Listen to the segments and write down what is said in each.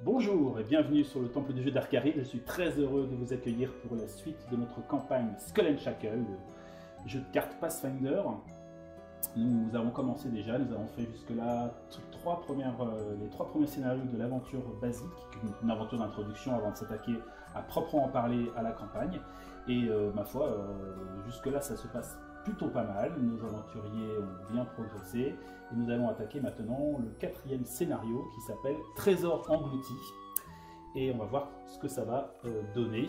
Bonjour et bienvenue sur le temple du jeu d'Arcarie. Je suis très heureux de vous accueillir pour la suite de notre campagne Skull and Shackle, le jeu de cartes Pathfinder. Nous avons commencé déjà, nous avons fait jusque-là les trois premiers scénarios de l'aventure basique, une aventure d'introduction avant de s'attaquer à proprement parler à la campagne. Et ma foi, jusque-là ça se passe plutôt pas mal, nos aventuriers ont bien progressé, et nous allons attaquer maintenant le quatrième scénario qui s'appelle Trésor englouti. Et on va voir ce que ça va donner.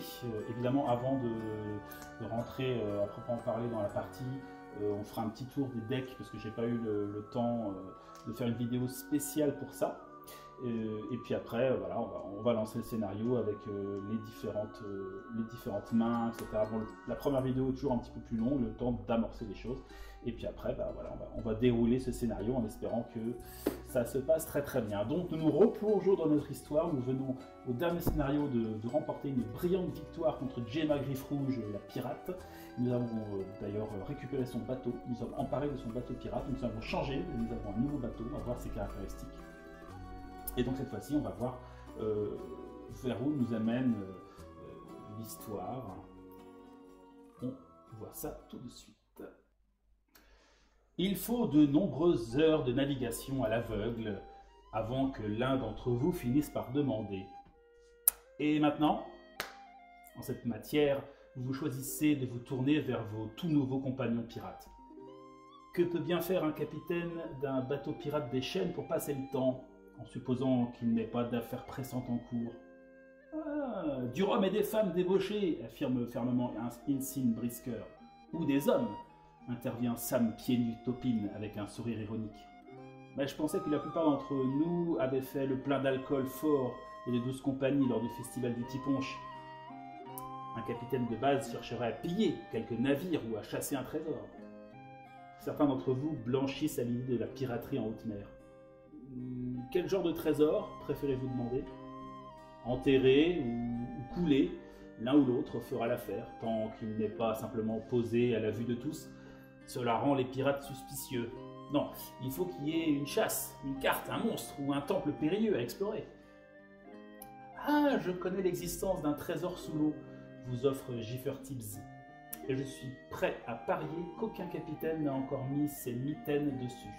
Évidemment, avant de rentrer à proprement parler dans la partie, on fera un petit tour des decks, parce que j'ai pas eu le temps de faire une vidéo spéciale pour ça. Et puis après, voilà, on va lancer le scénario avec les différentes mains, etc. Bon, la première vidéo est toujours un petit peu plus longue, le temps d'amorcer les choses. Et puis après, bah, voilà, on va dérouler ce scénario en espérant que ça se passe très très bien. Donc nous nous replongeons dans notre histoire. Nous venons au dernier scénario de remporter une brillante victoire contre Gemma Griffrouge, la pirate. Nous avons d'ailleurs récupéré son bateau, nous sommes emparés de son bateau pirate, nous avons changé, nous avons un nouveau bateau, on va voir ses caractéristiques. Et donc cette fois-ci, on va voir vers où nous amène l'histoire. On voit ça tout de suite. Il faut de nombreuses heures de navigation à l'aveugle avant que l'un d'entre vous finisse par demander « Et maintenant ?» En cette matière, vous choisissez de vous tourner vers vos tout nouveaux compagnons pirates. Que peut bien faire un capitaine d'un bateau pirate des chaînes pour passer le temps, en supposant qu'il n'ait pas d'affaires pressantes en cours? Ah, du rhum et des femmes débauchées, affirme fermement Insin Brisker. Ou des hommes, intervient Sam Pieds Nus Topin avec un sourire ironique. Mais je pensais que la plupart d'entre nous avaient fait le plein d'alcool fort et de douce compagnie lors du festival du Tiponche. Un capitaine de base chercherait à piller quelques navires ou à chasser un trésor. Certains d'entre vous blanchissent à l'idée de la piraterie en haute mer. Quel genre de trésor préférez-vous demander? Enterré ou coulé, l'un ou l'autre fera l'affaire, tant qu'il n'est pas simplement posé à la vue de tous. Cela rend les pirates suspicieux. Non, il faut qu'il y ait une chasse, une carte, un monstre ou un temple périlleux à explorer. Ah, je connais l'existence d'un trésor sous l'eau, vous offre Giffer Tibbs. Et je suis prêt à parier qu'aucun capitaine n'a encore mis ses mitaines dessus.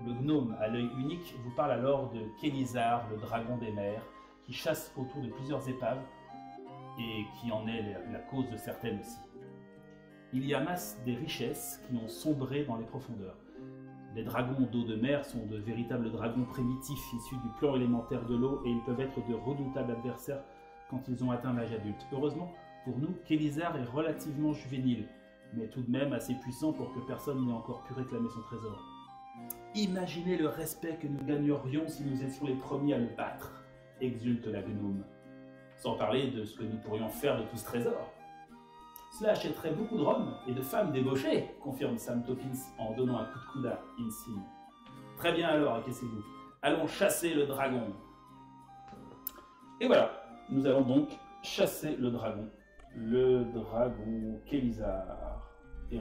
Le gnome à l'œil unique vous parle alors de Kélizar, le dragon des mers, qui chasse autour de plusieurs épaves et qui en est la cause de certaines aussi. Il y amasse des richesses qui ont sombré dans les profondeurs. Les dragons d'eau de mer sont de véritables dragons primitifs issus du plan élémentaire de l'eau et ils peuvent être de redoutables adversaires quand ils ont atteint l'âge adulte. Heureusement, pour nous, Kélizar est relativement juvénile, mais tout de même assez puissant pour que personne n'ait encore pu réclamer son trésor. Imaginez le respect que nous gagnerions si nous étions les premiers à le battre, exulte la gnome. Sans parler de ce que nous pourrions faire de tout ce trésor. Cela achèterait beaucoup de rhum et de femmes débauchées, confirme Sam Topins en donnant un coup de coude à Insigne. Très bien alors, acquiescez-vous. Allons chasser le dragon. Et voilà, nous allons donc chasser le dragon Kélizar, et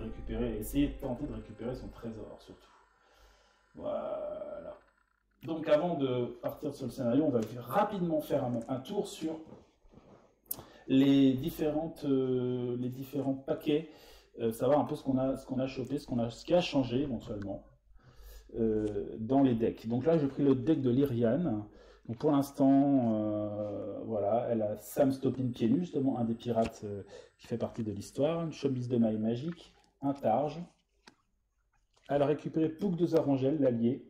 essayer de tenter de récupérer son trésor surtout. Voilà. Donc avant de partir sur le scénario, on va rapidement faire un tour sur les différents paquets, savoir un peu ce qu'on a chopé, ce qui a changé éventuellement dans les decks. Donc là, j'ai pris le deck de Lyriane. Donc pour l'instant, voilà, elle a Sam Stopin Pieds Nus, justement un des pirates qui fait partie de l'histoire, une chemise de maille magique, un targe. Elle a récupéré Pouc de Zarangel, l'allié,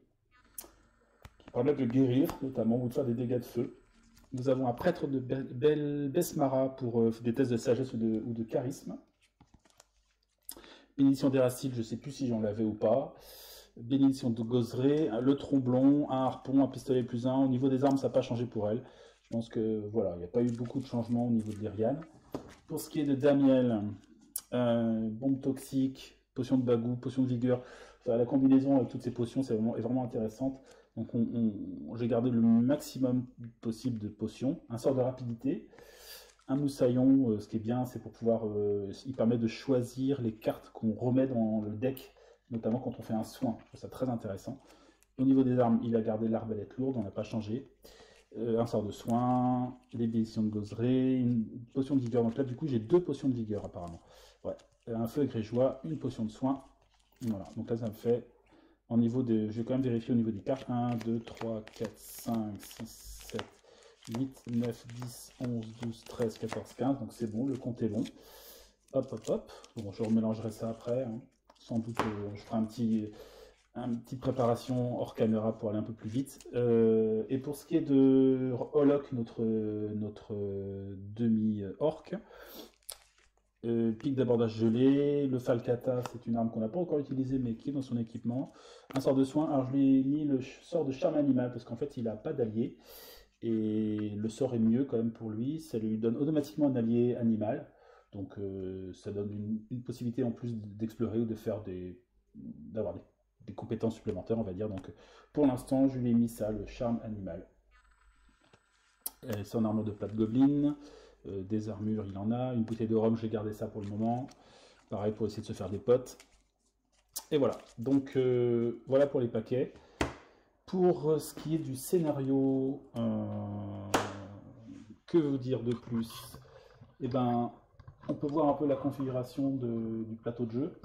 qui permet de guérir, notamment, ou de faire des dégâts de feu. Nous avons un prêtre de Besmara pour des tests de sagesse ou de charisme. Bénédiction d'Erastyle, je ne sais plus si j'en l'avais ou pas. Bénédiction de Gozeré, le tromblon, un harpon, un pistolet +1. Au niveau des armes, ça n'a pas changé pour elle. Je pense que voilà, il n'y a pas eu beaucoup de changements au niveau de Lyriane. Pour ce qui est de Damiel, bombe toxique, potion de bagou, potion de vigueur. Enfin, la combinaison avec toutes ces potions est vraiment intéressante. Donc j'ai gardé le maximum possible de potions. Un sort de rapidité, un moussaillon, ce qui est bien, c'est pour pouvoir, il permet de choisir les cartes qu'on remet dans le deck, notamment quand on fait un soin. Je trouve ça très intéressant. Au niveau des armes, il a gardé l'arbalète lourde, on n'a pas changé. un sort de soin, l'ébullition de Gozeré, une potion de vigueur. Donc là, du coup, j'ai 2 potions de vigueur apparemment. Ouais. Un feu grégeois, une potion de soin. Voilà. Donc là, ça me fait, en niveau de. Je vais quand même vérifier au niveau des cartes. 1, 2, 3, 4, 5, 6, 7, 8, 9, 10, 11, 12, 13, 14, 15. Donc c'est bon, le compte est bon. Hop, hop, hop. Bon, je remélangerai ça après. Hein. Sans doute, je ferai une petite préparation hors caméra pour aller un peu plus vite. Et pour ce qui est de Holok, notre demi-orc, pic d'abordage gelé, le Falcata, c'est une arme qu'on n'a pas encore utilisée mais qui est dans son équipement. Un sort de soin, alors je lui ai mis le sort de charme animal parce qu'en fait il n'a pas d'allié. Et le sort est mieux quand même pour lui, ça lui donne automatiquement un allié animal. Donc ça donne une possibilité en plus d'explorer ou de faire d'avoir des compétences supplémentaires, on va dire. Donc pour l'instant, je lui ai mis ça, le charme animal. Son armure de plate gobelin, des armures, il en a. Une bouteille de rhum, j'ai gardé ça pour le moment. Pareil pour essayer de se faire des potes. Et voilà, donc voilà pour les paquets. Pour ce qui est du scénario, que vous dire de plus? Eh ben, on peut voir un peu la configuration du plateau de jeu.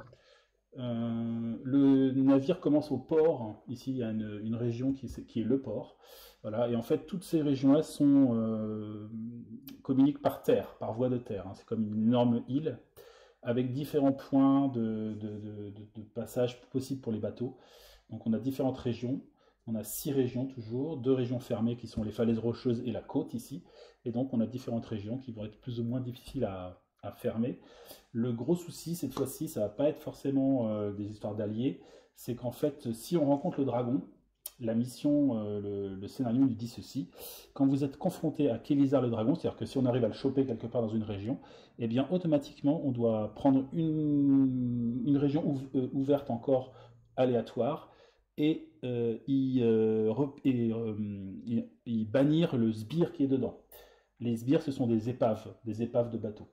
Le navire commence au port. Ici, il y a une région qui est le port. Voilà. Et en fait, toutes ces régions-là communiquent par terre, par voie de terre. Hein. C'est comme une énorme île avec différents points de passage possibles pour les bateaux. Donc on a différentes régions. On a 6 régions toujours, 2 régions fermées qui sont les falaises rocheuses et la côte ici. Et donc on a différentes régions qui vont être plus ou moins difficiles à fermer. Le gros souci cette fois-ci, ça va pas être forcément des histoires d'alliés, c'est qu'en fait si on rencontre le dragon, la mission, le scénario nous dit ceci: quand vous êtes confronté à Kélizar le dragon, c'est-à-dire que si on arrive à le choper quelque part dans une région, eh bien automatiquement on doit prendre une région ouverte encore aléatoire et bannir le sbire qui est dedans. Les sbires, ce sont des épaves de bateaux.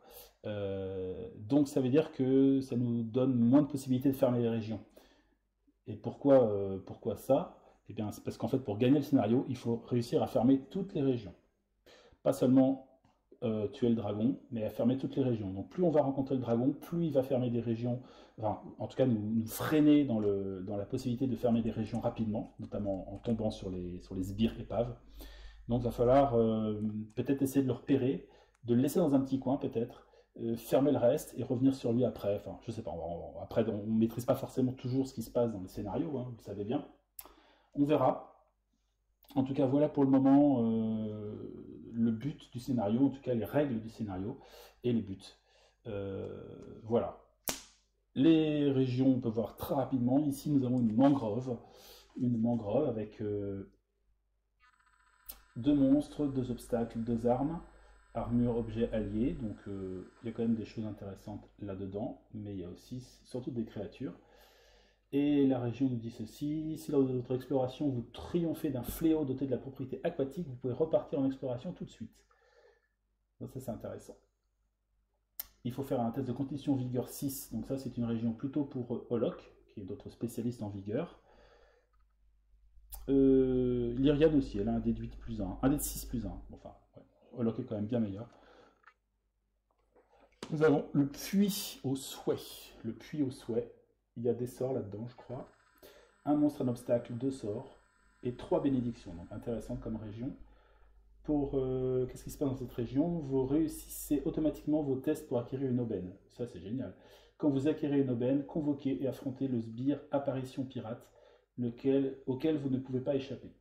Donc ça veut dire que ça nous donne moins de possibilités de fermer les régions. Et pourquoi ça? Eh bien, c'est parce qu'en fait, pour gagner le scénario, il faut réussir à fermer toutes les régions. Pas seulement tuer le dragon, mais à fermer toutes les régions. Donc plus on va rencontrer le dragon, plus il va fermer des régions, enfin, en tout cas nous freiner dans la possibilité de fermer des régions rapidement, notamment en tombant sur les sbires épaves. Donc il va falloir peut-être essayer de le repérer, de le laisser dans un petit coin peut-être, fermer le reste et revenir sur lui après. Enfin, je sais pas, après on ne maîtrise pas forcément toujours ce qui se passe dans le scénario, hein, vous le savez bien. On verra. En tout cas, voilà pour le moment le but du scénario, en tout cas les règles du scénario et les buts. Voilà. Les régions, on peut voir très rapidement. Ici, nous avons une mangrove avec 2 monstres, 2 obstacles, 2 armes, armure, objet, allié. Donc il y a quand même des choses intéressantes là-dedans, mais il y a aussi surtout des créatures. Et la région nous dit ceci: si lors de votre exploration vous triomphez d'un fléau doté de la propriété aquatique, vous pouvez repartir en exploration tout de suite. Donc ça c'est intéressant. Il faut faire un test de constitution vigueur 6, donc ça c'est une région plutôt pour Holok, qui est d'autres spécialistes en vigueur. Lyriane aussi, elle a un dé de 8 plus 1, un dé de 6 plus 1, enfin, ouais. Holok est quand même bien meilleur. Nous avons le puits au souhait. Le puits au souhait. Il y a des sorts là-dedans, je crois. Un monstre, un obstacle, 2 sorts et 3 bénédictions. Donc intéressant comme région. Pour qu'est-ce qui se passe dans cette région? Vous réussissez automatiquement vos tests pour acquérir une aubaine. Ça c'est génial. Quand vous acquérez une aubaine, convoquez et affrontez le sbire apparition pirate, auquel vous ne pouvez pas échapper.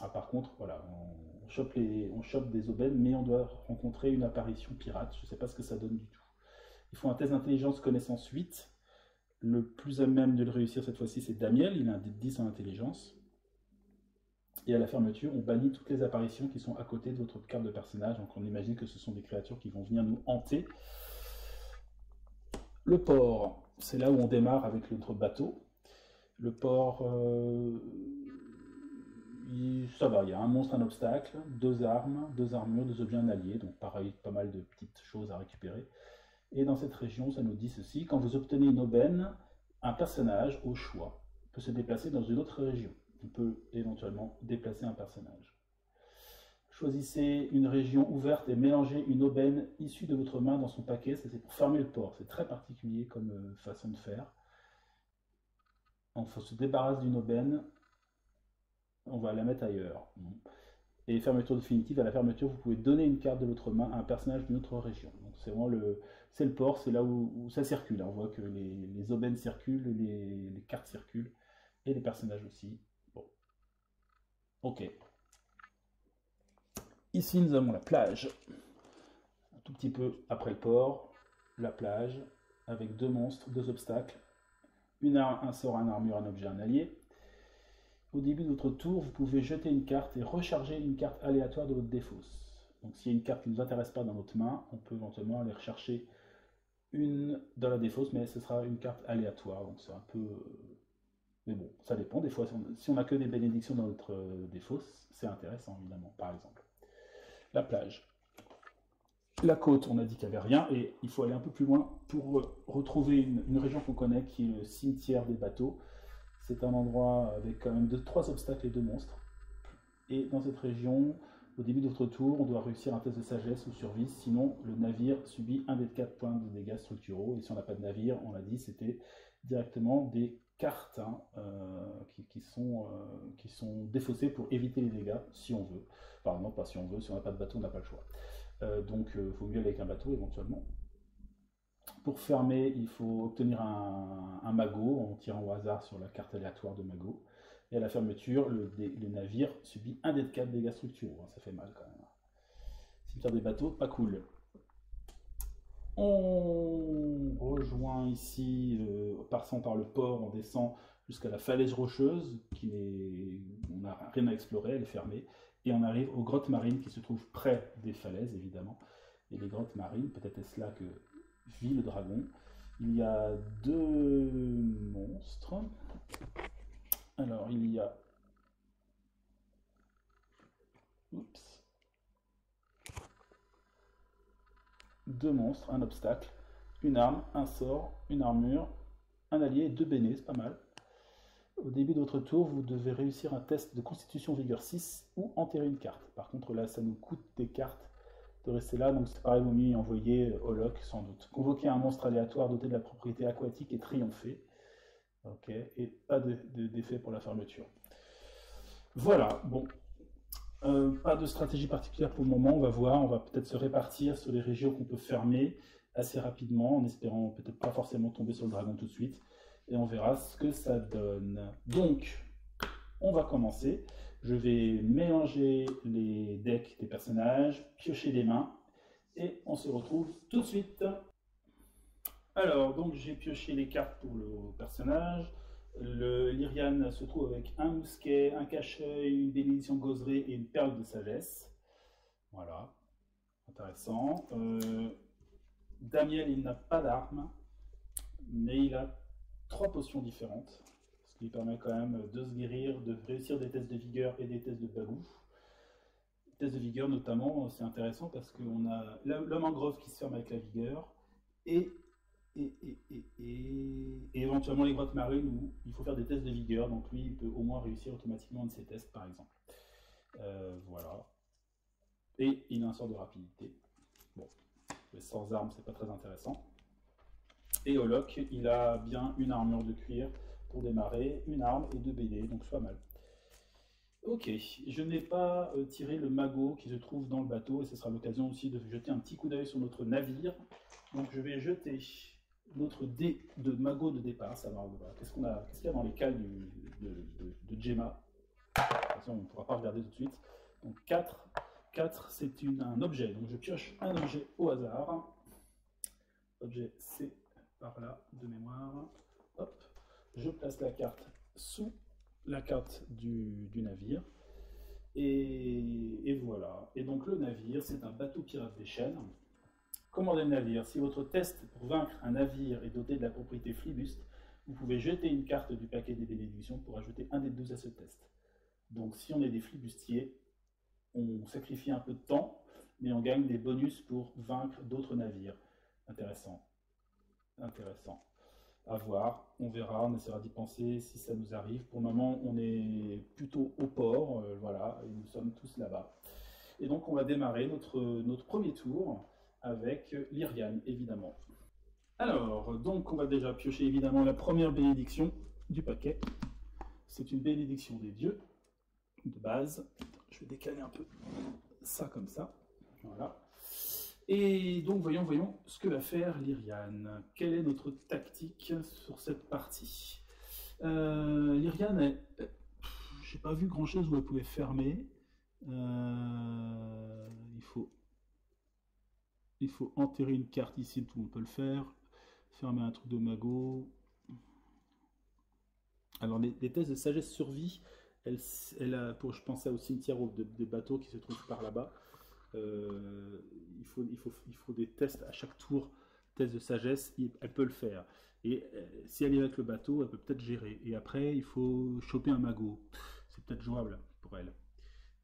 Ah, par contre, voilà, on chope des aubaines, mais on doit rencontrer une apparition pirate. Je ne sais pas ce que ça donne du tout. Il faut un test d'intelligence connaissance 8. Le plus à même de le réussir cette fois-ci, c'est Damiel. Il a un dé de 10 en intelligence. Et à la fermeture, on bannit toutes les apparitions qui sont à côté de votre carte de personnage. Donc on imagine que ce sont des créatures qui vont venir nous hanter. Le port, c'est là où on démarre avec notre bateau. Le port, ça va, il y a un monstre, un obstacle, 2 armes, 2 armures, 2 objets, un allié. Donc pareil, pas mal de petites choses à récupérer. Et dans cette région, ça nous dit ceci: quand vous obtenez une aubaine, un personnage, au choix, peut se déplacer dans une autre région. On peut éventuellement déplacer un personnage. Choisissez une région ouverte et mélangez une aubaine issue de votre main dans son paquet. Ça, c'est pour fermer le port. C'est très particulier comme façon de faire. Donc, il faut se débarrasser d'une aubaine. On va la mettre ailleurs. Et fermeture définitive, à la fermeture, vous pouvez donner une carte de votre main à un personnage d'une autre région. Donc c'est vraiment le port, c'est là où ça circule. On voit que les aubaines circulent, les cartes circulent, et les personnages aussi. Bon. Ok. Ici, nous avons la plage. Un tout petit peu après le port, la plage, avec deux monstres, deux obstacles. Une arme, un sort, un armure, un objet, un allié. Au début de votre tour, vous pouvez jeter une carte et recharger une carte aléatoire de votre défausse. Donc s'il y a une carte qui ne nous intéresse pas dans notre main, on peut éventuellement aller rechercher une dans la défausse, mais ce sera une carte aléatoire. Donc c'est un peu... Mais bon, ça dépend. Des fois, si on n'a que des bénédictions dans notre défausse, c'est intéressant, évidemment, par exemple. La plage. La côte, on a dit qu'il n'y avait rien, et il faut aller un peu plus loin pour retrouver une région qu'on connaît, qui est le cimetière des bateaux. C'est un endroit avec quand même 3 obstacles et 2 monstres. Et dans cette région, au début de votre tour, on doit réussir un test de sagesse ou survie, sinon le navire subit un des 4 points de dégâts structuraux. Et si on n'a pas de navire, on l'a dit, c'était directement des cartes qui sont défaussées pour éviter les dégâts, si on veut. Enfin non, pas si on veut, si on n'a pas de bateau, on n'a pas le choix. Donc il vaut mieux aller avec un bateau éventuellement. Pour fermer, il faut obtenir un magot en tirant au hasard sur la carte aléatoire de magot. Et à la fermeture, le navire subit un dé de 4 dégâts structuraux. Ça fait mal quand même. Cimetière des bateaux, pas cool. On rejoint ici, passant par le port, on descend jusqu'à la falaise rocheuse, on n'a rien à explorer, elle est fermée. Et on arrive aux grottes marines qui se trouvent près des falaises, évidemment. Et les grottes marines, peut-être est-ce là que vit le dragon. Il y a 2 monstres. Alors, il y a... Oups. 2 monstres, un obstacle, une arme, un sort, une armure, un allié et 2 bénés, c'est pas mal. Au début de votre tour, vous devez réussir un test de constitution vigueur 6 ou enterrer une carte. Par contre, là, ça nous coûte des cartes de rester là, donc c'est pareil, vaut mieux y envoyer Holoc, sans doute. Convoquer un monstre aléatoire doté de la propriété aquatique et triompher. Ok, et pas d'effet pour la fermeture. Voilà, bon. Pas de stratégie particulière pour le moment, on va voir, on va peut-être se répartir sur les régions qu'on peut fermer assez rapidement, en espérant peut-être pas forcément tomber sur le dragon tout de suite, et on verra ce que ça donne. Donc, on va commencer. Je vais mélanger les decks des personnages, piocher des mains, et on se retrouve tout de suite. Alors, donc j'ai pioché les cartes pour le personnage. Le Lyrian se trouve avec un mousquet, un cache-œil, une bénédiction de gauzerie et une perle de sagesse. Voilà, intéressant. Damiel, il n'a pas d'arme, mais il a 3 potions différentes, ce qui lui permet quand même de se guérir, de réussir des tests de vigueur et des tests de bagou. Tests de vigueur notamment, c'est intéressant parce qu'on a l'homme en grove qui se ferme avec la vigueur et éventuellement les grottes marines où il faut faire des tests de vigueur, donc lui il peut au moins réussir automatiquement un de ses tests par exemple. Voilà. Et il a un sort de rapidité. Bon, mais sans armes c'est pas très intéressant. Et Holoc, il a bien une armure de cuir pour démarrer, une arme et 2 BD, donc c'est pas mal. Ok, je n'ai pas tiré le magot qui se trouve dans le bateau, et ce sera l'occasion aussi de jeter un petit coup d'œil sur notre navire. Donc je vais jeter notre dé de magot de départ, ça va. Qu'est-ce qu'il y a dans les cales de Gemma? De toute façon, on ne pourra pas regarder tout de suite. Donc 4, c'est un objet, donc je pioche un objet au hasard. Objet c'est par là, de mémoire. Hop, je place la carte sous la carte du navire. Et voilà. Et donc le navire, c'est un bateau pirate des chênes. Commandez le navire. Si votre test pour vaincre un navire est doté de la propriété flibuste, vous pouvez jeter une carte du paquet des bénédictions pour ajouter un des 2 à ce test. Donc si on est des flibustiers, on sacrifie un peu de temps, mais on gagne des bonus pour vaincre d'autres navires. Intéressant. Intéressant. À voir, on verra, on essaiera d'y penser si ça nous arrive. Pour le moment, on est plutôt au port, voilà, et nous sommes tous là-bas. Et donc on va démarrer notre premier tour avec Lyriane, évidemment. Alors, donc on va déjà piocher évidemment la première bénédiction du paquet. C'est une bénédiction des dieux, de base. Je vais décaler un peu ça comme ça. Voilà. Et donc voyons ce que va faire Lyriane. Quelle est notre tactique sur cette partie? Lyriane, j'ai pas vu grand chose où elle pouvait fermer. Il faut enterrer une carte ici, tout le monde peut le faire. Fermer un truc de magot. Alors les tests de sagesse survie, je pensais au cimetière des bateaux qui se trouvent par là-bas. Il faut des tests à chaque tour, test de sagesse, elle peut le faire. Et si elle est avec le bateau, elle peut peut-être gérer. Et après, il faut choper un magot. C'est peut-être jouable pour elle.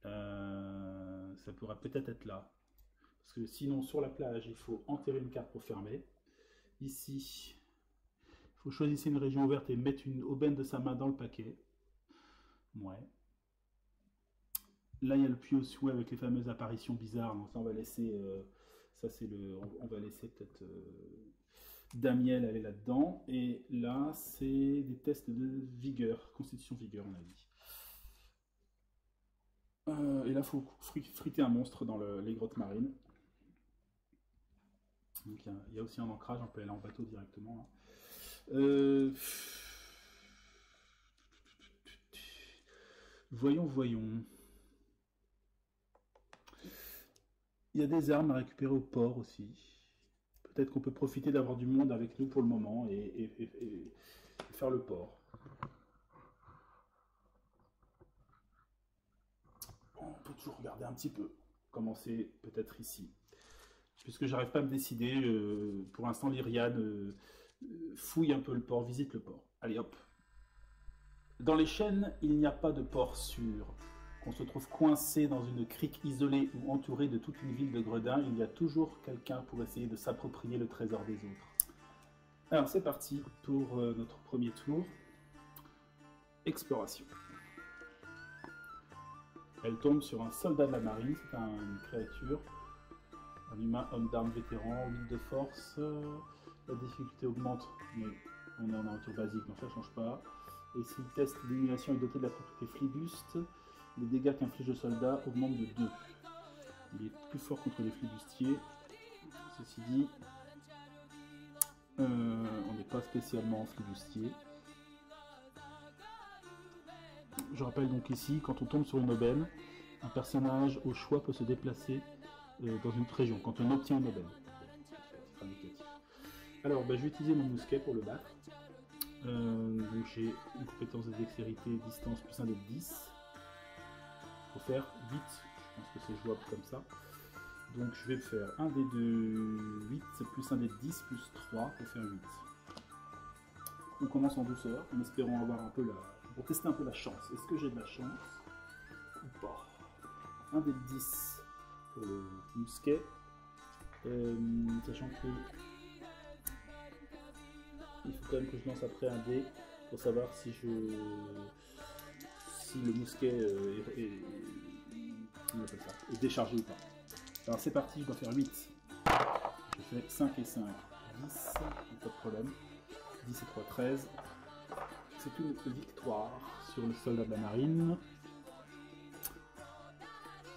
Ça pourrait peut-être être là. Parce que sinon, sur la plage, il faut enterrer une carte pour fermer. Ici, il faut choisir une région ouverte et mettre une aubaine de sa main dans le paquet. Ouais. Là, il y a le puits au souhait avec les fameuses apparitions bizarres. Donc ça, on va laisser... on va laisser peut-être Damiel aller là-dedans. Et là, c'est des tests de vigueur. Constitution vigueur, on a dit. Et là, il faut friter un monstre dans les grottes marines. Donc il y a aussi un ancrage, on peut aller en bateau directement. Voyons. Il y a des armes à récupérer au port aussi. Peut-être qu'on peut profiter d'avoir du monde avec nous pour le moment et faire le port. On peut toujours regarder un petit peu. Commencer peut-être ici. Puisque j'arrive pas à me décider, pour l'instant Lyriane fouille un peu le port, visite le port. Allez hop. Dans les chênes, il n'y a pas de port sûr. Qu'on se trouve coincé dans une crique isolée ou entouré de toute une ville de gredins, il y a toujours quelqu'un pour essayer de s'approprier le trésor des autres. Alors c'est parti pour notre premier tour. Exploration. Elle tombe sur un soldat de la marine, c'est une créature. Un humain, homme d'armes vétéran, 8 de force. La difficulté augmente, mais on est en aventure basique, donc ça ne change pas. Et si le test d'émulation est doté de la propriété flibuste, les dégâts qu'inflige le soldat augmentent de 2. Il est plus fort contre les flibustiers. Ceci dit, on n'est pas spécialement flibustier. Je rappelle donc ici, quand on tombe sur une aubaine, un personnage au choix peut se déplacer dans une autre région, quand on obtient une aubaine. Alors, je vais utiliser mon mousquet pour le battre. Donc j'ai une compétence de dextérité, distance plus 1 des 10. Il faut faire 8, je pense que c'est jouable comme ça. Donc je vais faire 1 des 2, 8, plus 1 des 10, plus 3 pour faire 8. On commence en douceur, en espérant avoir un peu pour tester un peu la chance. Est-ce que j'ai de la chance ou pas? 1 des 10 pour le mousquet, sachant que il faut quand même que je lance après un dé pour savoir si le mousquet est déchargé ou pas. Alors c'est parti, je dois faire 8. Je fais 5 et 5, 10, pas de problème. 10 et 3, 13. C'est une victoire sur le soldat de la marine.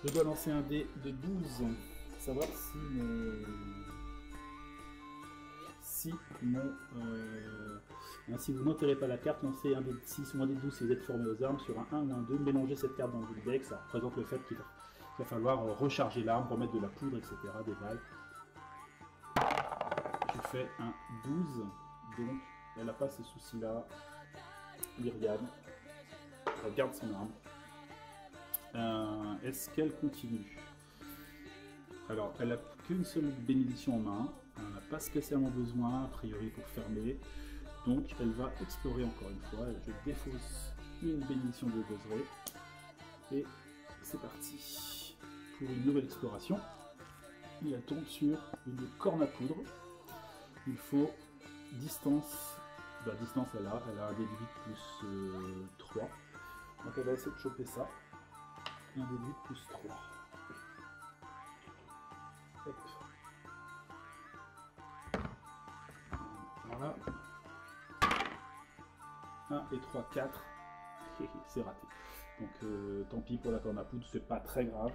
Je dois lancer un dé de 12 pour savoir si vous n'enterrez pas la carte, lancez un dé de 6 ou un dé de 12 si vous êtes formé aux armes sur un 1 ou un 2, mélangez cette carte dans le deck, ça représente le fait qu'il va falloir recharger l'arme, remettre de la poudre, etc., des balles. Je fais un 12, donc elle n'a pas ces soucis-là. Lyriane, elle garde son arme. Est-ce qu'elle continue? Alors, elle n'a qu'une seule bénédiction en main, elle n'a pas spécialement besoin, a priori, pour fermer. Donc, elle va explorer encore une fois. Je défausse une bénédiction de Gozeré. Et c'est parti pour une nouvelle exploration. Et elle tombe sur une corne à poudre. Il faut distance. Distance, elle a un dé de 8 plus 3. Donc, elle va essayer de choper ça. Un dé de 8 plus 3. Hop. Voilà. 1 et 3, 4. C'est raté. Donc tant pis pour la corne à poudre, c'est pas très grave.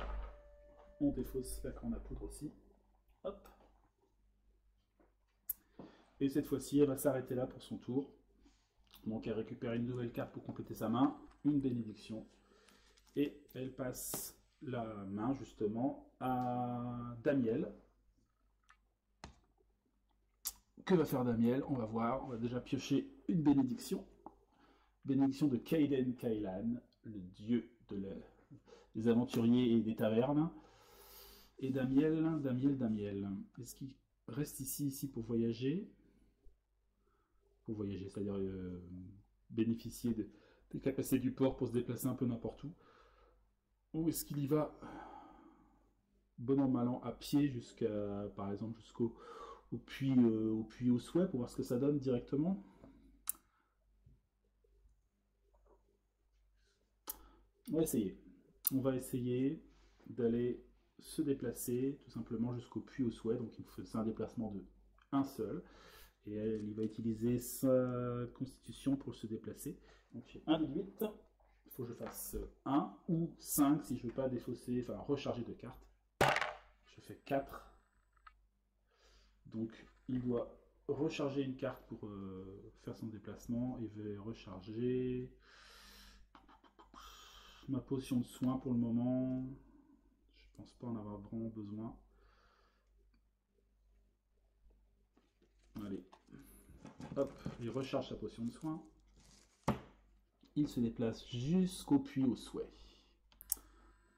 On défausse la corne à poudre aussi. Hop. Et cette fois-ci, elle va s'arrêter là pour son tour. Donc elle récupère une nouvelle carte pour compléter sa main, une bénédiction. Et elle passe la main justement à Damiel. Que va faire Damiel? On va voir. On va déjà piocher une bénédiction. Bénédiction de Kaiden Kailan, le dieu des aventuriers et des tavernes. Et Damiel. Est-ce qu'il reste ici pour voyager? Pour voyager, c'est-à-dire bénéficier des capacités du port pour se déplacer un peu n'importe où. Ou est-ce qu'il y va bon an mal an à pied jusqu'à, par exemple, jusqu'au puits au souhait pour voir ce que ça donne directement? On va essayer d'aller se déplacer tout simplement jusqu'au puits au souhait. Donc c'est un déplacement de un seul. Et il va utiliser sa constitution pour se déplacer. Donc j'ai 1 de 8. Il faut que je fasse 1 ou 5 si je ne veux pas défausser, enfin recharger de cartes. Je fais 4. Donc il doit recharger une carte pour faire son déplacement. Il va recharger ma potion de soin pour le moment. Je pense pas en avoir vraiment besoin. Allez, hop, il recharge sa potion de soin. Il se déplace jusqu'au puits au souhait.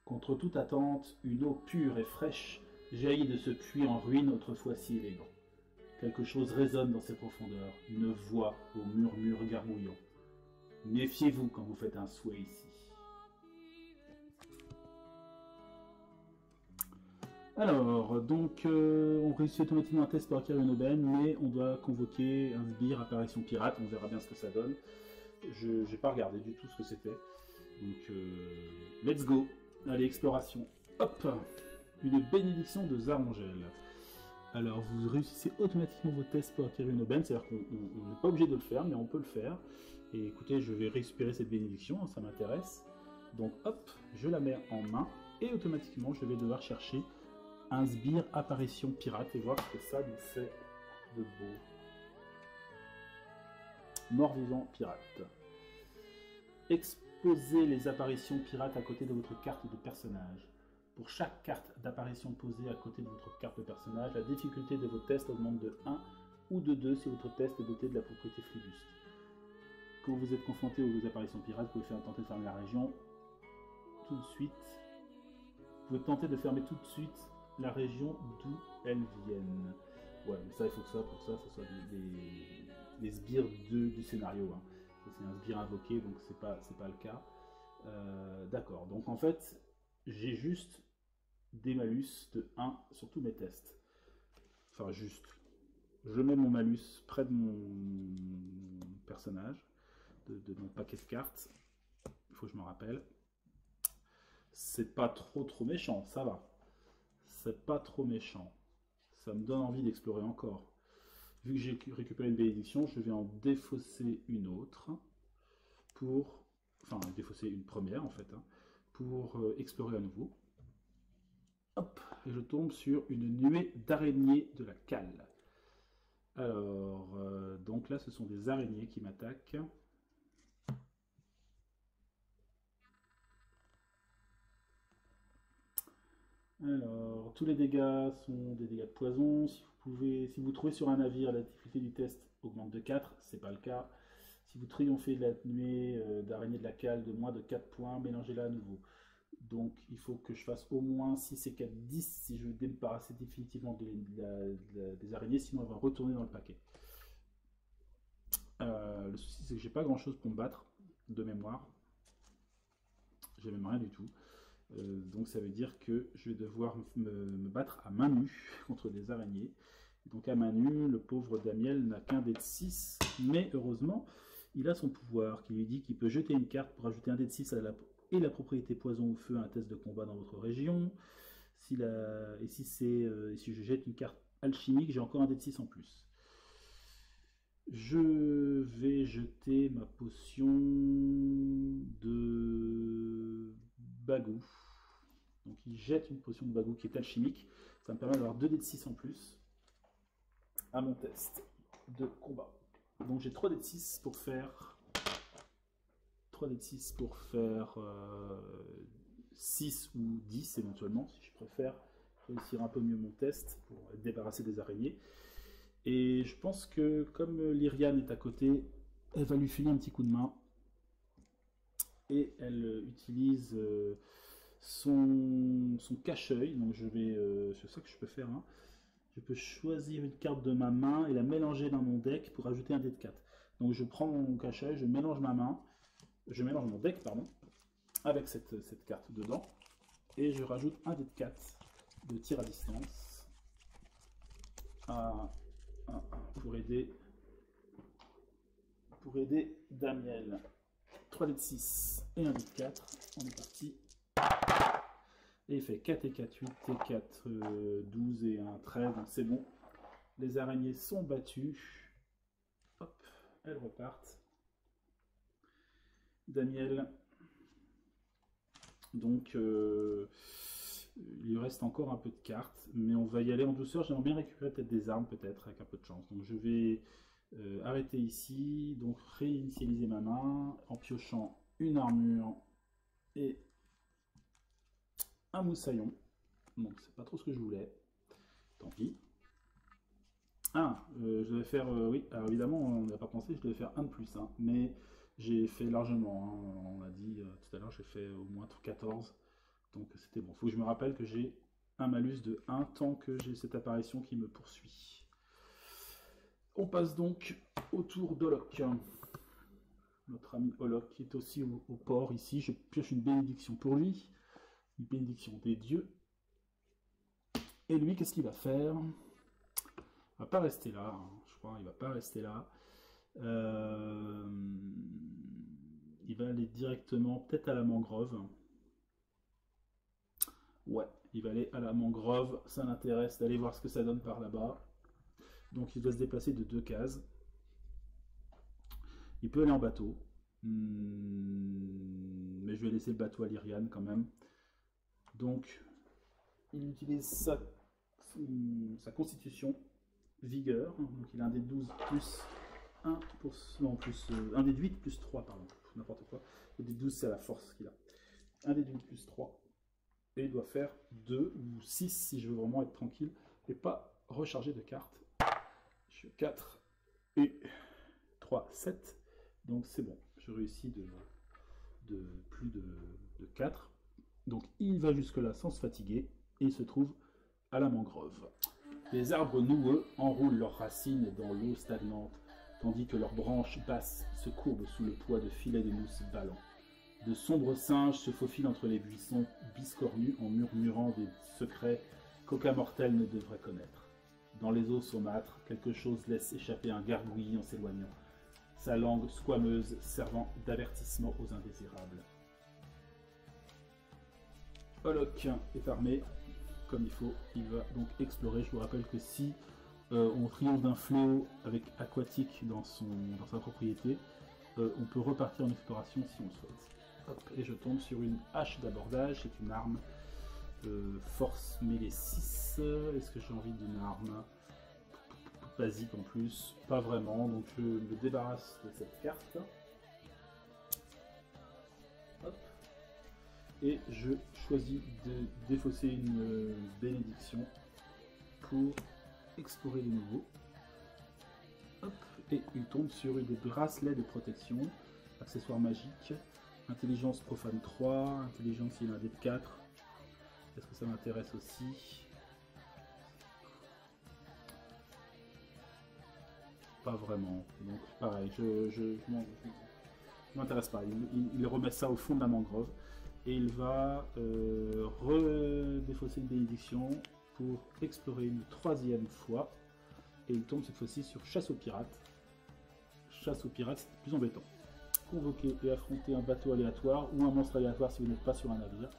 Contre toute attente, une eau pure et fraîche jaillit de ce puits en ruine autrefois si élégant. Quelque chose résonne dans ses profondeurs, une voix au murmure gargouillant. Méfiez-vous quand vous faites un souhait ici. Alors, donc, on réussit automatiquement un test pour acquérir une aubaine, mais on doit convoquer un sbire, apparition pirate, on verra bien ce que ça donne. Je n'ai pas regardé du tout ce que c'était. Donc, let's go. Allez, exploration. Hop, une bénédiction de Zarangel. Alors, vous réussissez automatiquement vos tests pour acquérir une aubaine, c'est-à-dire qu'on n'est pas obligé de le faire, mais on peut le faire. Et écoutez, je vais récupérer cette bénédiction, ça m'intéresse. Donc, hop, je la mets en main, et automatiquement, je vais devoir chercher un sbire apparition pirate et voir ce que ça nous fait de beau. Mort-vivant pirate. Exposez les apparitions pirates à côté de votre carte de personnage. Pour chaque carte d'apparition posée à côté de votre carte de personnage, la difficulté de vos tests augmente de 1 ou de 2 si votre test est doté de la propriété flibuste. Quand vous êtes confronté aux apparitions pirates, vous pouvez tenter de fermer la région tout de suite. Vous pouvez tenter de fermer tout de suite la région d'où elles viennent. Ouais, mais ça, il faut que pour ça soit des sbires du scénario. Hein. C'est un sbire invoqué, donc c'est pas le cas. D'accord, donc en fait, j'ai juste des malus de 1 sur tous mes tests. Enfin, juste. Je mets mon malus près de mon personnage, de mon paquet de cartes. Il faut que je m'en rappelle. C'est pas trop méchant, ça va. C'est pas trop méchant. Ça me donne envie d'explorer encore. Vu que j'ai récupéré une bénédiction, je vais en défausser une autre pour... Enfin, défausser une première en fait, hein, pour explorer à nouveau. Hop, et je tombe sur une nuée d'araignées de la cale. Alors, donc là, ce sont des araignées qui m'attaquent. Alors, tous les dégâts sont des dégâts de poison. Si vous trouvez sur un navire, la difficulté du test augmente de 4, c'est pas le cas. Si vous triomphez de la nuée d'araignée de la cale de moins de 4 points, mélangez-la à nouveau. Donc il faut que je fasse au moins 6 et 4, 10 si je veux débarrasser définitivement des araignées, sinon elles vont retourner dans le paquet. Le souci c'est que j'ai pas grand chose pour me battre de mémoire. J'ai même rien du tout. Donc ça veut dire que je vais devoir me battre à main nue contre des araignées. Donc à main nue, le pauvre Damiel n'a qu'un dé de 6, mais heureusement, il a son pouvoir qui lui dit qu'il peut jeter une carte pour ajouter un dé de 6 et la propriété poison ou feu à un test de combat dans votre région. Et si je jette une carte alchimique, j'ai encore un dé de 6 en plus. Je vais jeter ma potion de Bagou. Donc il jette une potion de Bagou qui est alchimique. Ça me permet d'avoir 2 dés de 6 en plus à mon test de combat. Donc j'ai 3 dés de 6 pour faire 6 ou 10 éventuellement, si je préfère réussir un peu mieux mon test pour être débarrassé des araignées. Et je pense que comme Lyriane est à côté, elle va lui filer un petit coup de main. Et elle utilise son cache-œil. Donc c'est ça que je peux faire. Hein. Je peux choisir une carte de ma main et la mélanger dans mon deck pour ajouter un dé de 4. Donc je prends mon cache-œil, je mélange mon deck, pardon, avec cette carte dedans. Et je rajoute un dé de 4 de tir à distance pour aider Damiel. 3 dés de 6 et un dé de 4. On est parti. Et il fait 4 et 4, 8 et 4, 12 et 1, 13. Donc c'est bon. Les araignées sont battues. Hop, elles repartent. Damiel. Donc il lui reste encore un peu de cartes, mais on va y aller en douceur. J'aimerais bien récupérer peut-être des armes, peut-être, avec un peu de chance. Donc je vais arrêter ici, donc réinitialiser ma main en piochant une armure et un moussaillon. Donc c'est pas trop ce que je voulais. Tant pis. Je devais faire, oui, alors évidemment on n'a pas pensé, je devais faire un de plus, hein, mais j'ai fait largement, hein, on a dit tout à l'heure, j'ai fait au moins 14, donc c'était bon. Il faut que je me rappelle que j'ai un malus de 1 tant que j'ai cette apparition qui me poursuit. On passe donc au tour d'Olok. Notre ami Olok qui est aussi au port ici. Je pioche une bénédiction pour lui, une bénédiction des dieux. Et lui, qu'est-ce qu'il va faire? Il va pas rester là, hein, je crois, il va pas rester là. Il va aller directement, peut-être à la mangrove. Ouais, il va aller à la mangrove, ça l'intéresse d'aller voir ce que ça donne par là-bas. Donc il doit se déplacer de 2 cases. Il peut aller en bateau. Mais je vais laisser le bateau à Lyriane quand même. Donc il utilise sa constitution. Vigueur, donc il a un dé de 12 plus 1 pour non, plus un dé de 8 plus 3, pardon, n'importe quoi. Le dé de 12 c'est la force qu'il a. Un dé de 8 plus 3. Et il doit faire 2 ou 6 si je veux vraiment être tranquille et pas recharger de cartes. Je suis 4 et 3, 7. Donc c'est bon, je réussis de plus de 4. Donc il va jusque là sans se fatiguer et il se trouve à la mangrove. Les arbres noueux enroulent leurs racines dans l'eau stagnante, tandis que leurs branches basses se courbent sous le poids de filets de mousse ballants. De sombres singes se faufilent entre les buissons biscornus en murmurant des secrets qu'aucun mortel ne devrait connaître. Dans les eaux saumâtres, quelque chose laisse échapper un gargouillis en s'éloignant, sa langue squameuse servant d'avertissement aux indésirables. Olok est armé. Comme il faut, il va donc explorer. Je vous rappelle que si on triomphe d'un fléau avec aquatique dans sa propriété, on peut repartir en exploration si on le souhaite. Hop, et je tombe sur une hache d'abordage, c'est une arme force mêlée 6. Est-ce que j'ai envie d'une arme basique en plus? Pas vraiment, donc je me débarrasse de cette carte. Hop. Et je choisis de défausser une bénédiction pour explorer de nouveau. Hop, et il tombe sur des bracelets de protection, accessoires magiques, intelligence profane 3, intelligence il a un dé de 4. Est-ce que ça m'intéresse aussi? Pas vraiment, donc pareil, je m'intéresse pas, il remet ça au fond de la mangrove. Et il va redéfausser une bénédiction pour explorer une 3e fois. Et il tombe cette fois-ci sur chasse aux pirates. Chasse aux pirates, c'est plus embêtant. Convoquer et affronter un bateau aléatoire ou un monstre aléatoire si vous n'êtes pas sur un navire.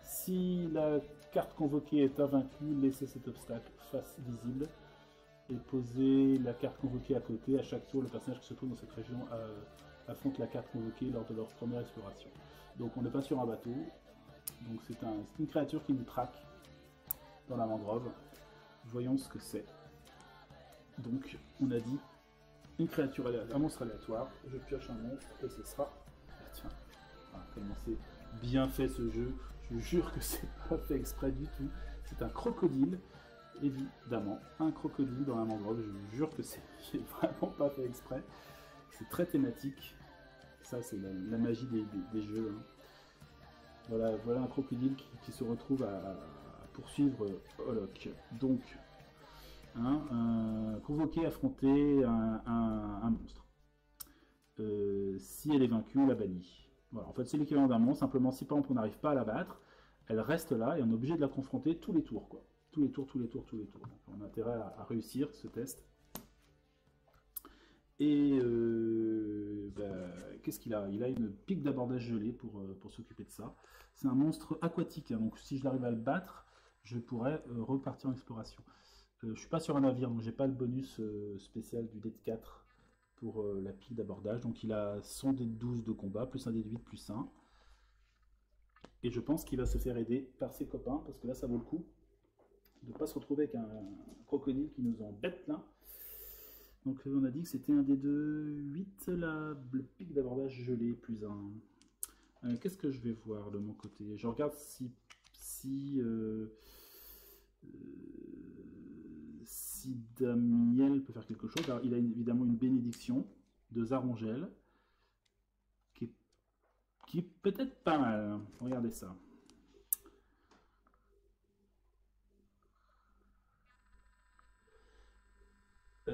Si la carte convoquée est invaincue, laissez cet obstacle face visible et posez la carte convoquée à côté. À chaque tour, le personnage qui se trouve dans cette région affronte la carte convoquée lors de leur première exploration. Donc on n'est pas sur un bateau, donc c'est une créature qui nous traque dans la mangrove. Voyons ce que c'est. Donc on a dit une créature, un monstre aléatoire, je pioche un monstre et ce sera... Ah, tiens, comment c'est bien fait ce jeu, je jure que c'est pas fait exprès du tout. C'est un crocodile, évidemment, un crocodile dans la mangrove, je jure que c'est vraiment pas fait exprès. C'est très thématique, ça c'est la magie des jeux. Hein. Voilà un crocodile qui se retrouve à poursuivre Olok. Donc, convoquer, affronter un monstre. Si elle est vaincue, on la bannit. Voilà, en fait, c'est l'équivalent d'un monstre. Simplement, si par exemple on n'arrive pas à la battre, elle reste là et on est obligé de la confronter tous les tours, quoi. Tous les tours. Donc, on a intérêt à réussir ce test. Et qu'est-ce qu'il a? Il a une pique d'abordage gelée pour s'occuper de ça. C'est un monstre aquatique, hein, donc si je l'arrive à le battre, je pourrais repartir en exploration. Je ne suis pas sur un navire, donc j'ai pas le bonus spécial du dé de 4 pour la pique d'abordage. Donc il a son dé de 12 de combat, plus un dé de 8, plus 1. Et je pense qu'il va se faire aider par ses copains, parce que là ça vaut le coup de ne pas se retrouver avec un crocodile qui nous embête là. Donc on a dit que c'était un dé de 8, la pique d'abordage gelée, plus 1. Qu'est-ce que je vais voir de mon côté? Je regarde si Damiel peut faire quelque chose. Alors, il a évidemment une bénédiction de Zarongel qui est peut-être pas mal. Regardez ça.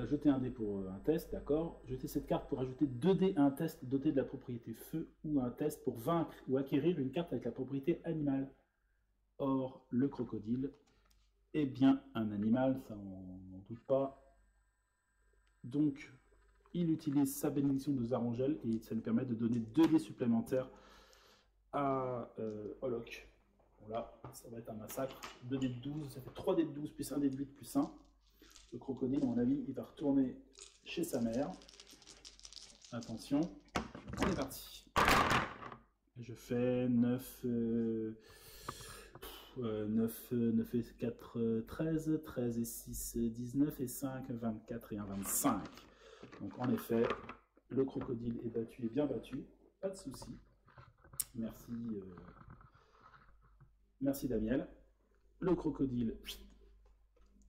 Jeter un dé pour un test, d'accord. Jeter cette carte pour ajouter 2 dés à un test doté de la propriété feu ou un test pour vaincre ou acquérir une carte avec la propriété animale. Or, le crocodile est bien un animal, ça on n'en doute pas. Donc, il utilise sa bénédiction de Zarongel et ça lui permet de donner 2 dés supplémentaires à Olok. Bon là, ça va être un massacre. 2 dés de 12, ça fait 3 dés de 12 plus 1 dé de 8 plus 1. Le crocodile, à mon avis, il va retourner chez sa mère. Attention, on est parti. Je fais 9 et 4, 13, 13 et 6, 19 et 5, 24 et 1, 25. Donc en effet, le crocodile est battu et bien battu, pas de souci. Merci, merci Damiel. Le crocodile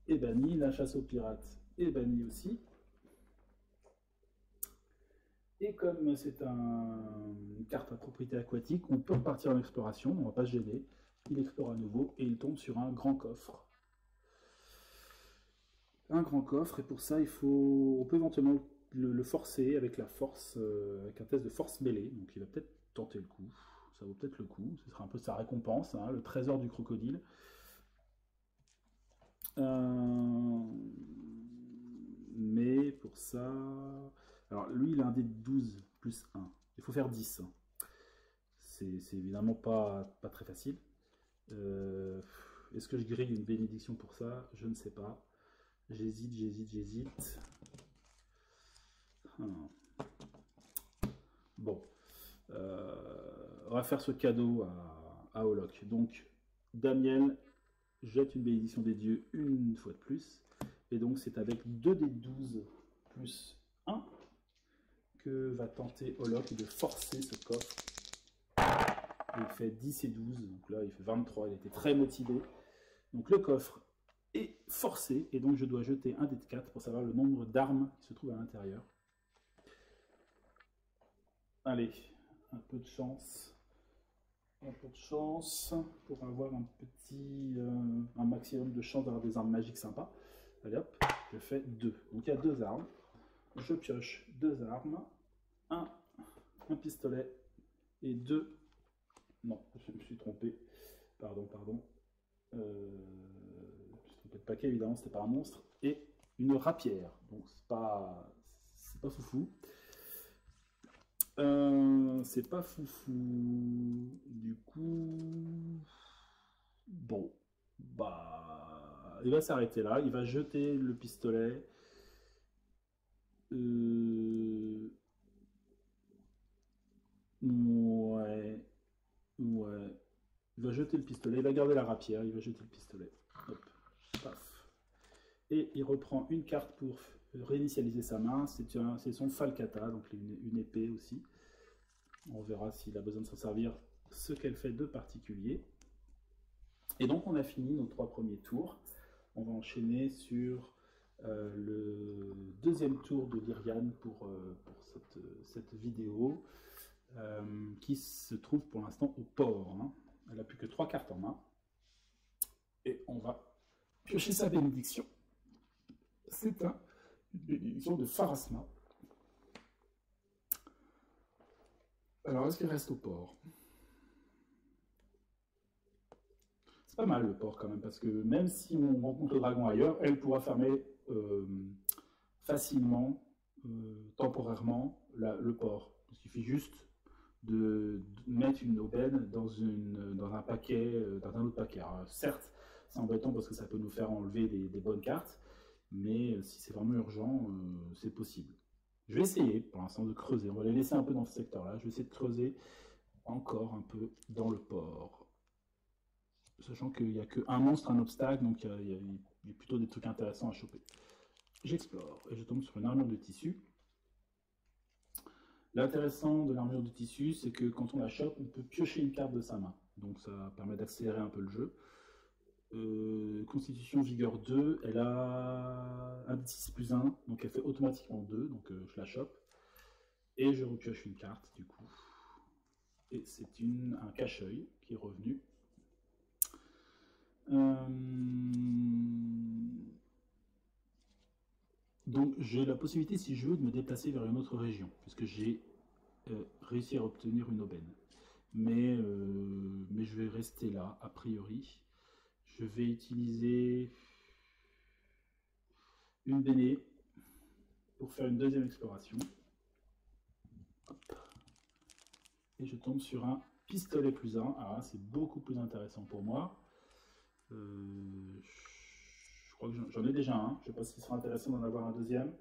est banni, la chasse aux pirates est bannie aussi. Et comme c'est une carte à propriété aquatique, on peut repartir en exploration, on ne va pas se gêner. Il explore à nouveau et il tombe sur un grand coffre. Un grand coffre, et pour ça, on peut éventuellement le forcer avec la force, avec un test de force mêlée. Donc il va peut-être tenter le coup. Ça vaut peut-être le coup. Ce sera un peu sa récompense, hein, le trésor du crocodile. Mais pour ça... Alors lui, il a un dé de 12 plus 1. Il faut faire 10. C'est évidemment pas très facile. Est-ce que je grille une bénédiction pour ça? Je ne sais pas. J'hésite. Bon. On va faire ce cadeau à Olok. Donc, Damiel jette une bénédiction des dieux une fois de plus. Et donc, c'est avec 2 dés de 12 plus 1 que va tenter Olok de forcer ce coffre. Il fait 10 et 12, donc là il fait 23, il était très motivé. Donc le coffre est forcé, et donc je dois jeter un dé de 4 pour savoir le nombre d'armes qui se trouvent à l'intérieur. Allez, un peu de chance. Un peu de chance pour avoir un maximum de chance d'avoir des armes magiques sympas. Allez hop, je fais 2. Donc il y a 2 armes. Je pioche 2 armes. Un pistolet et 2... Non, je me suis trompé. Pardon. Je me suis trompé de paquet, évidemment, c'était pas un monstre. Et une rapière. Donc c'est pas foufou. C'est pas foufou. Du coup... Bon. Bah, il va s'arrêter là, il va jeter le pistolet. Ouais, ouais. Il va jeter le pistolet, il va garder la rapière, il va jeter le pistolet. Hop, paf. Et il reprend une carte pour réinitialiser sa main. C'est son falcata, donc une épée aussi. On verra s'il a besoin de s'en servir, ce qu'elle fait de particulier. Et donc on a fini nos 3 premiers tours. On va enchaîner sur le deuxième tour de Lyriane pour cette vidéo, qui se trouve pour l'instant au port. Hein. Elle n'a plus que 3 cartes en main. Et on va piocher sa bénédiction. C'est une bénédiction de Pharasma. Alors, est-ce qu'il reste au port? C'est pas mal le port quand même, parce que même si on rencontre le dragon ailleurs, elle pourra fermer facilement, temporairement, le port. Il suffit juste de mettre une aubaine dans un paquet, dans un autre paquet. Alors, certes, c'est embêtant parce que ça peut nous faire enlever des bonnes cartes, mais si c'est vraiment urgent, c'est possible. Je vais essayer pour l'instant de creuser. On va les laisser un peu dans ce secteur-là. Je vais essayer de creuser encore un peu dans le port. Sachant qu'il n'y a qu'un monstre, un obstacle, donc il y a plutôt des trucs intéressants à choper. J'explore et je tombe sur une armure de tissu. L'intéressant de l'armure de tissu, c'est que quand on la chope, on peut piocher une carte de sa main. Donc ça permet d'accélérer un peu le jeu. Constitution vigueur 2, elle a un 10 plus 1, donc elle fait automatiquement 2, donc je la chope. Et je repioche une carte du coup. Et c'est un cache-œil qui est revenu. Donc j'ai la possibilité, si je veux, de me déplacer vers une autre région, puisque j'ai réussi à obtenir une aubaine. Mais je vais rester là, a priori. Je vais utiliser une béné pour faire une deuxième exploration. Hop. Et je tombe sur un pistolet plus 1. Ah, c'est beaucoup plus intéressant pour moi. Je crois que j'en ai déjà un. Je ne sais pas s'il sera intéressant d'en avoir un deuxième.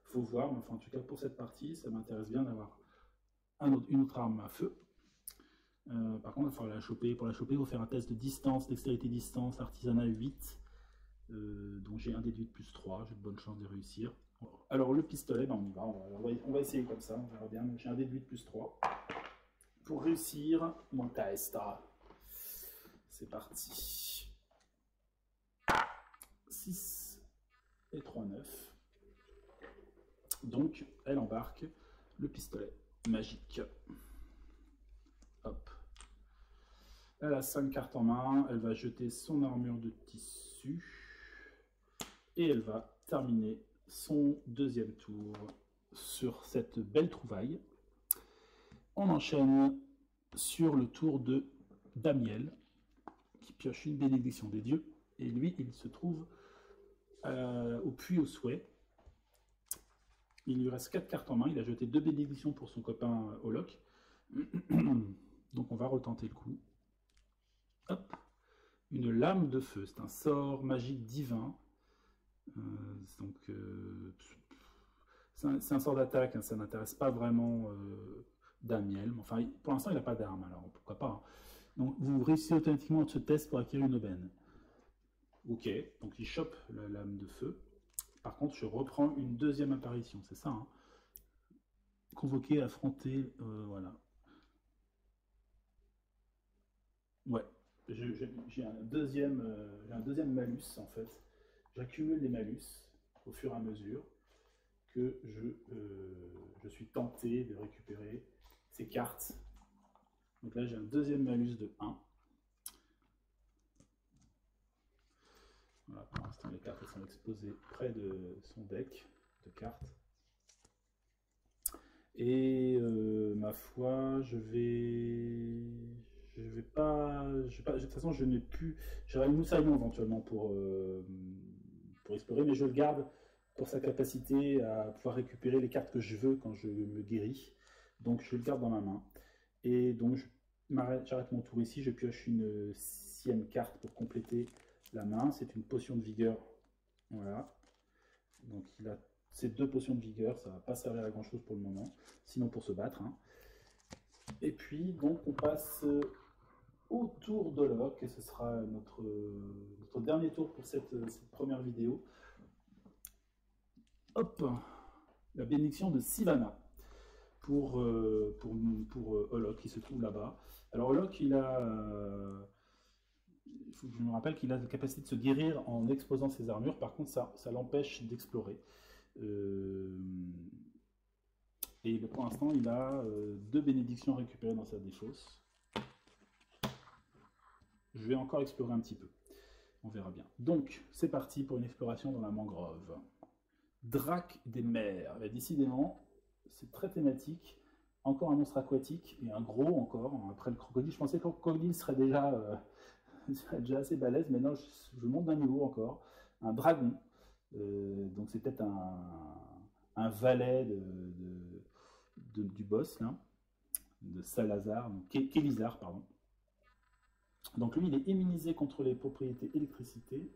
Il faut voir, mais enfin, en tout cas pour cette partie, ça m'intéresse bien d'avoir une autre arme à feu. Par contre, il va falloir la choper. Pour la choper, il faut faire un test de distance, dextérité distance, artisanat 8. Donc j'ai un déduit plus 3, j'ai de bonnes chances de réussir. Alors le pistolet, ben, on va essayer comme ça, on verra bien. J'ai un déduit plus 3. Pour réussir, mon testa. C'est parti. 6 et 3, 9. Donc elle embarque le pistolet magique. Hop. Elle a 5 cartes en main, elle va jeter son armure de tissu et elle va terminer son deuxième tour sur cette belle trouvaille. On enchaîne sur le tour de Damiel qui pioche une bénédiction des dieux et lui il se trouve au puits au souhait. Il lui reste 4 cartes en main, il a jeté 2 bénédictions pour son copain Holoc. Donc on va retenter le coup. Hop, une lame de feu, c'est un sort magique divin. C'est un sort d'attaque, hein, ça n'intéresse pas vraiment Damiel. Enfin, pour l'instant, il n'a pas d'arme, alors pourquoi pas. Hein. Donc vous réussissez automatiquement ce test pour acquérir une aubaine. Ok, donc il chope la lame de feu. Par contre, je reprends une deuxième apparition, c'est ça. Hein. Convoquer, affronter, voilà. Ouais, j'ai un deuxième malus en fait. J'accumule les malus au fur et à mesure que je suis tenté de récupérer ces cartes. Donc là, j'ai un deuxième malus de 1. Voilà, pour l'instant, les cartes sont exposées près de son deck de cartes. Et ma foi, je vais pas, de toute façon, je n'ai plus. J'aurai le moussaillon éventuellement pour explorer, mais je le garde pour sa capacité à pouvoir récupérer les cartes que je veux quand je me guéris. Donc je le garde dans ma main. Et donc j'arrête mon tour ici, je pioche une 6e carte pour compléter la main, c'est une potion de vigueur. Voilà. Donc il a ces 2 potions de vigueur, ça va pas servir à grand chose pour le moment, sinon pour se battre. Hein. Et puis donc on passe au tour d'Olok, et ce sera notre dernier tour pour cette première vidéo. Hop, la bénédiction de Sylvanas pour Olok qui se trouve là-bas. Alors Olok, il faut que je me rappelle qu'il a la capacité de se guérir en exposant ses armures, par contre ça l'empêche d'explorer. Et pour l'instant, il a 2 bénédictions récupérées dans sa défausse. Je vais encore explorer un petit peu. On verra bien. Donc, c'est parti pour une exploration dans la mangrove. Drac des mers. Là, décidément, c'est très thématique. Encore un monstre aquatique et un gros encore. Après le crocodile, je pensais que le crocodile serait déjà, assez balèze, mais non, je monte d'un niveau encore. Un dragon. Donc c'est peut-être un valet du boss, là, de Salazar, Kélizar, pardon. Donc lui, il est immunisé contre les propriétés électricité.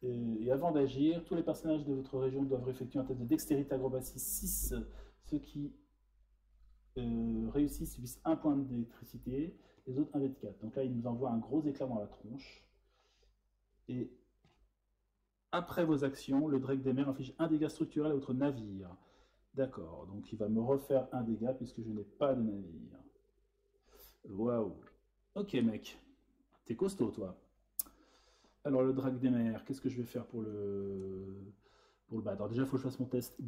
Et avant d'agir, tous les personnages de votre région doivent effectuer un test de dextérité acrobatie 6. Ceux qui réussissent subissent 1 point d'électricité, les autres 1 de 4. Donc là, il nous envoie un gros éclair dans la tronche. Et après vos actions, le Drake des mers inflige 1 dégât structurel à votre navire. D'accord, donc il va me refaire 1 dégât puisque je n'ai pas de navire. Waouh. Ok mec, t'es costaud toi. Alors le Drake des mers, qu'est-ce que je vais faire pour le battre? Alors déjà, il faut que je fasse mon test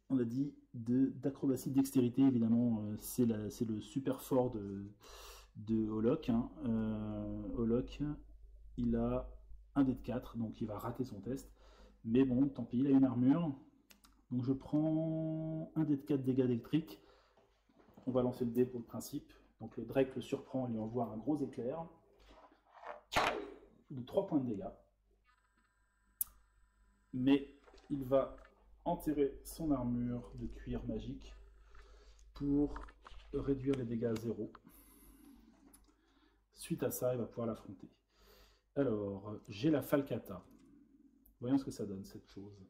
on a dit, d'acrobatie, dextérité, évidemment, c'est le super fort de Olok. Hein. Olok, il a 1 dé de 4, donc il va rater son test. Mais bon, tant pis, il a une armure. Donc je prends 1 dé de 4 dégâts électriques. On va lancer le dé pour le principe. Donc le Drake le surprend, il lui envoie un gros éclair de 3 points de dégâts. Mais il va enterrer son armure de cuir magique pour réduire les dégâts à 0. Suite à ça, il va pouvoir l'affronter. Alors, j'ai la Falcata. Voyons ce que ça donne, cette chose.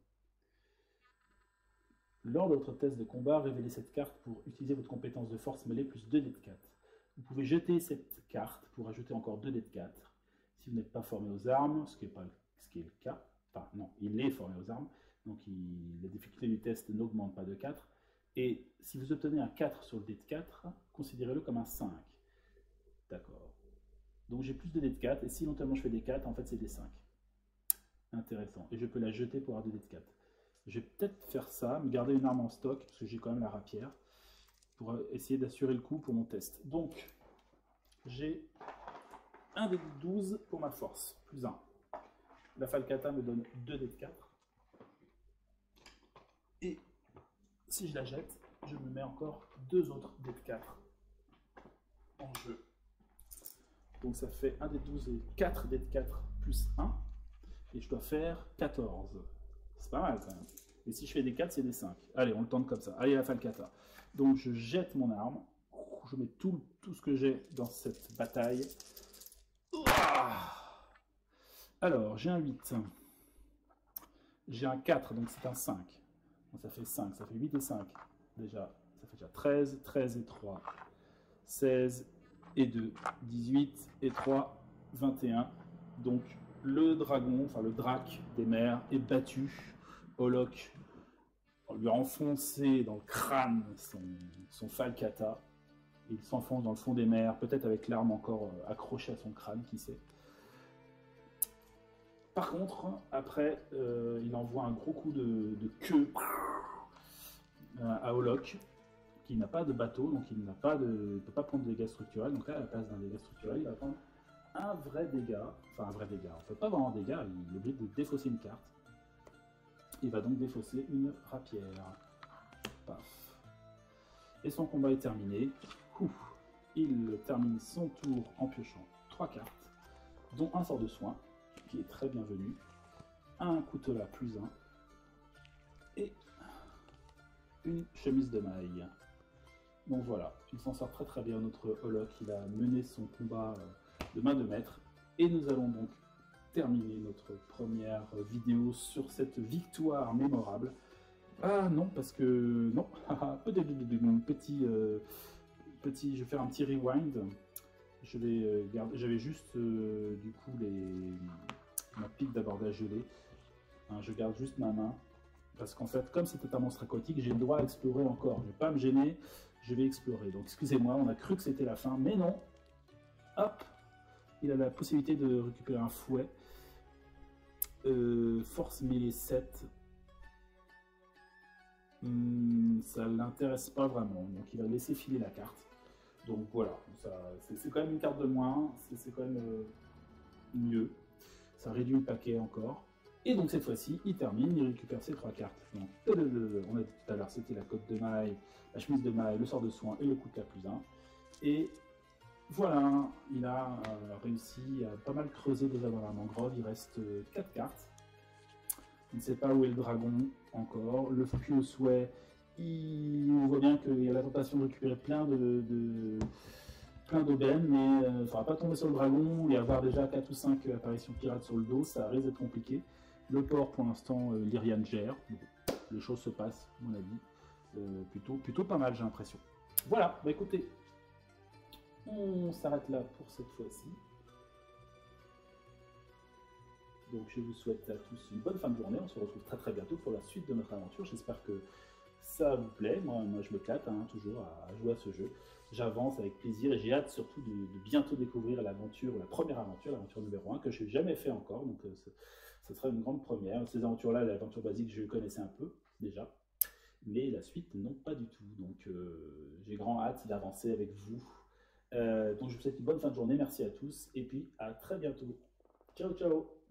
Lors de votre test de combat, révélez cette carte pour utiliser votre compétence de force mêlée plus 2 dés de 4. Vous pouvez jeter cette carte pour ajouter encore 2 dés de 4. Si vous n'êtes pas formé aux armes, ce qui est le cas, enfin non, il est formé aux armes, donc la difficulté du test n'augmente pas de 4. Et si vous obtenez un 4 sur le dé de 4, considérez-le comme un 5. D'accord. Donc j'ai plus de dés de 4, et si notamment je fais des 4, en fait c'est des 5. Intéressant. Et je peux la jeter pour avoir 2 dés de 4. Je vais peut-être faire ça, me garder une arme en stock, parce que j'ai quand même la rapière, pour essayer d'assurer le coup pour mon test. Donc, j'ai 1 dé de 12 pour ma force, plus 1. La Falcata me donne 2 dés de 4. Et si je la jette, je me mets encore 2 autres dés de 4 en jeu. Donc ça fait 1 dé de 12 et 4 dés de 4 plus 1. Et je dois faire 14. C'est pas mal quand même. Et si je fais des 4, c'est des 5. Allez, on le tente comme ça. Allez, la Falcata. Donc je jette mon arme. Je mets tout ce que j'ai dans cette bataille. Alors, j'ai un 8. J'ai un 4, donc c'est un 5. Donc ça fait 5, ça fait 8 et 5. Déjà, ça fait déjà 13, 13 et 3, 16 et 2, 18 et 3, 21. Donc le dragon, enfin le drac des mers est battu. Olok lui a enfoncé dans le crâne son Falcata. Il s'enfonce dans le fond des mers, peut-être avec l'arme encore accrochée à son crâne, qui sait. Par contre, après, il envoie un gros coup de queue à Olok, qui n'a pas de bateau, donc il ne peut pas prendre de dégâts structurels. Donc là, à la place d'un dégât structurel, il va prendre un vrai dégât. Enfin, un vrai dégât. En fait, pas vraiment un dégât, il est obligé de défausser une carte. Il va donc défausser une rapière. Paf. Et son combat est terminé. Il termine son tour en piochant 3 cartes, dont un sort de soin, qui est très bienvenu, un coutelas plus 1, et une chemise de maille. Donc voilà, il s'en sort très très bien, notre Olok. Il a mené son combat de main de maître, et nous allons donc terminer notre première vidéo sur cette victoire mémorable. Ah non, parce que... Non, petit, je vais faire un petit rewind. Je vais garder... J'avais juste, du coup, ma pique d'abordage gelée. Hein, je garde juste ma main. Parce qu'en fait, comme c'était un monstre aquatique, j'ai le droit à explorer encore. Je ne vais pas me gêner, je vais explorer. Donc excusez-moi, on a cru que c'était la fin, mais non. Hop, il a la possibilité de récupérer un fouet. Force mêlée 7. Ça ne l'intéresse pas vraiment, donc il va laisser filer la carte. Donc voilà, c'est quand même une carte de moins, c'est quand même mieux. Ça réduit le paquet encore. Et donc cette fois-ci, il termine, il récupère ses 3 cartes. Donc, on a dit tout à l'heure, c'était la cotte de maille, la chemise de maille, le sort de soin et le coup de K+1. Et voilà, il a réussi à pas mal creuser déjà dans la mangrove. Il reste 4 cartes. On ne sait pas où est le dragon encore. Le foutu au souhait, on voit bien qu'il y a la tentation de récupérer plein d'aubaines, mais il ne faudra pas tomber sur le dragon et avoir déjà 4 ou 5 apparitions pirates sur le dos, ça risque d'être compliqué. Le port, pour l'instant, Lyriane gère. Les choses se passent, à mon avis, plutôt pas mal, j'ai l'impression. Voilà, bah écoutez, on s'arrête là pour cette fois-ci. Donc je vous souhaite à tous une bonne fin de journée. On se retrouve très bientôt pour la suite de notre aventure. J'espère que ça vous plaît. Moi je m'éclate toujours à jouer à ce jeu. J'avance avec plaisir et j'ai hâte surtout de bientôt découvrir l'aventure, la première aventure, l'aventure numéro 1 que je n'ai jamais fait encore. Donc ce sera une grande première. Ces aventures-là, l'aventure basique, je connaissais un peu déjà. Mais la suite, non, pas du tout. Donc j'ai grand hâte d'avancer avec vous. Donc je vous souhaite une bonne fin de journée. Merci à tous et puis à très bientôt. Ciao, ciao!